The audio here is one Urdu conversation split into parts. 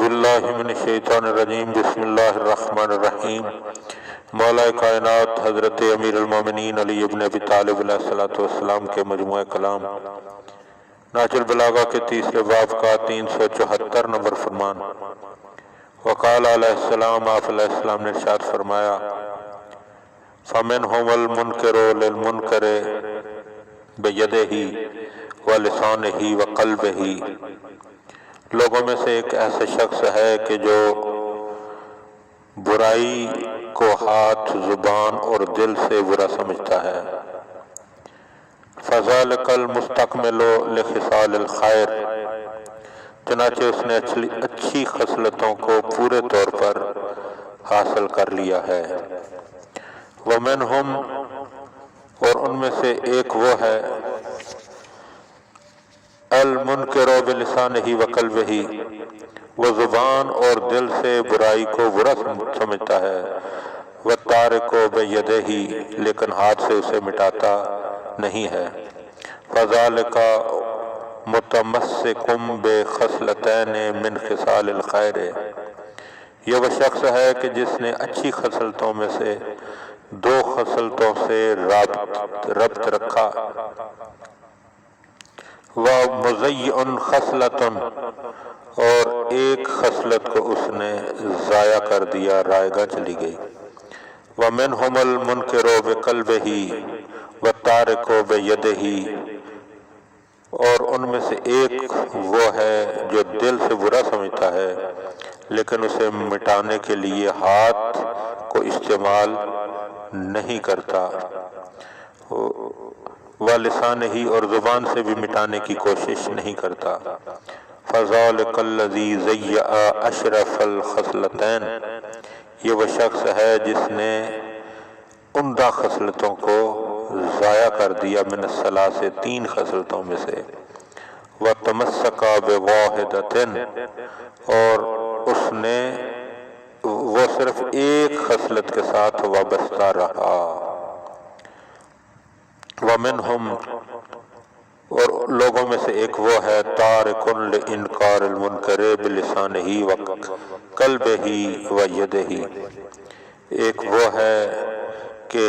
باللہ من الشیطان الرجیم بسم اللہ الرحمن الرحیم۔ مولا کائنات حضرت امیر المومنین علی ابن ابی طالب علیہ السلام کے مجموعہ کلام نہج البلاغہ کے تیسرے باب کا 374 نمبر فرمان۔ وقال علیہ السلام، آپ علیہ السلام نے ارشاد فرمایا، فَمِنْهُمُ الْمُنْكِرُ لِلْمُنْكَرِ بِيَدِهِ وَلِسَانِهِ وَقَلْبِهِ۔ لوگوں میں سے ایک ایسا شخص ہے کہ جو برائی کو ہاتھ، زبان اور دل سے برا سمجھتا ہے۔ فَذَلِكَ الْمُسْتَكْمِلُ لِخِصَالِ الْخَيْرِ، چنانچہ اس نے اچھی خصلتوں کو پورے طور پر حاصل کر لیا ہے۔ وَمِنْهُمْ، اور ان میں سے ایک وہ ہے، المنکر بلسانہ وقلبہ، وہ زبان اور دل سے برائی کو برا سمجھتا ہے، والتارک بیدہ، لیکن ہاتھ سے اسے مٹاتا نہیں ہے۔ فذالک متمسک بخصلتین من خصال الخیر، یہ وہ شخص ہے کہ جس نے اچھی خصلتوں میں سے دو خصلتوں سے ربط رکھا۔ وَمُضَيِّعٌ خَصْلَةٌ، اور ایک خصلت کو اس نے ضائع کر دیا، رائے گاہ چلی گئی۔ وَمِنْهُمُ الْمُنْكِرُ بِقَلْبِهِ وَالتَّارِكُ بِيَدِهِ، اور ان میں سے ایک وہ ہے جو دل سے برا سمجھتا ہے لیکن اسے مٹانے کے لیے ہاتھ کو استعمال نہیں کرتا، وَلِسَانِهِ، اور زبان سے بھی مٹانے کی کوشش نہیں کرتا۔ فَذَلِكَ الَّذِي ضَيَّعَ أَشْرَفَ الْخَصْلَتَيْنِ، یہ وہ شخص ہے جس نے عمدہ خصلتوں کو ضائع کر دیا، من الثلاث، تین خصلتوں میں سے۔ وَتَمَسَّكَ بِوَاحِدَةٍ، اور اس نے وہ صرف ایک خصلت کے ساتھ وابستہ رہا۔ وَمِنْهُمْ، اور لوگوں میں سے ایک وہ ہے، تارک لِإِنْكَارِ الْمُنْكَرِ بِلِسَانِهِ وَقَلْبِهِ وَيَدِهِ، ایک وہ ہے کہ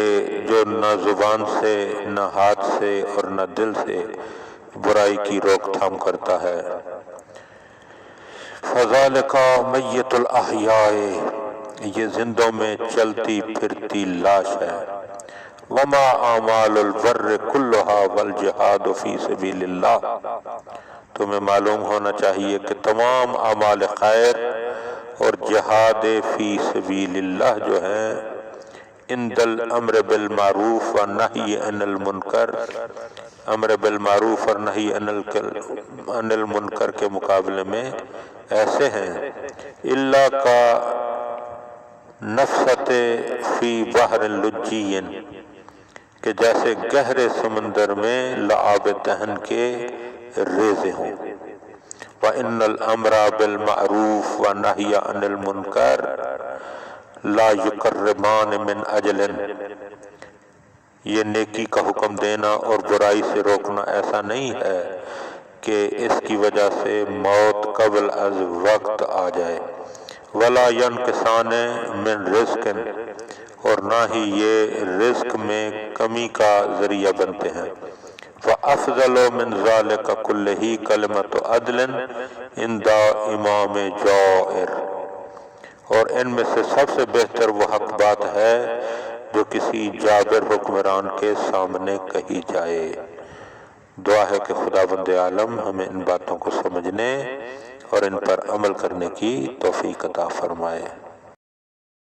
جو نہ زبان سے، نہ ہاتھ سے اور نہ دل سے برائی کی روک تھام کرتا ہے۔ فَذَلِكَ مَيِّتُ الْأَحْيَاءِ، یہ زندوں میں چلتی پھرتی لاش ہے۔ وَمَا أَعْمَالُ الْبَرِّ كُلُّهَا وَالْجِهَادُ فِي سَبِيلِ اللَّهِ، تمہیں معلوم ہونا چاہیے کہ تمام اعمال خیر اور جہاد فی سبیل اللہ جو ہیں، عند الامر بالمعروف والنہی عن المنکر، امر بالمعروف اور نہی عن المنکر کے مقابلے میں ایسے ہیں، اللہ کا نفست فی بحر لجی، کہ جیسے گہرے سمندر میں لعاب دہن کے ریزے ہوں۔ وَإِنَّ الْأَمْرَ بِالْمَعْرُوفِ وَالنَّهْيَ عَنِ الْمُنْكَرِ لَا يُقَرِّبَانِ مِنْ أَجْلٍ، یہ نیکی کا حکم دینا اور برائی سے روکنا ایسا نہیں ہے کہ اس کی وجہ سے موت قبل از وقت آ جائے۔ وَلَا يَنْقِصَانِ مِنْ رِزْقٍ، اور نہ ہی یہ رزق میں کمی کا ذریعہ بنتے ہیں۔ وَأَفْضَلُ مِنْ ذَلِكَ كُلِّهِ كَلِمَةُ عَدْلٍ عِنْدَ إِمَامٍ جَائِرٍ، اور ان میں سے سب سے بہتر وہ حق بات ہے جو کسی جابر حکمران کے سامنے کہی جائے۔ دعا ہے کہ خداوند عالم ہمیں ان باتوں کو سمجھنے اور ان پر عمل کرنے کی توفیق عطا فرمائے۔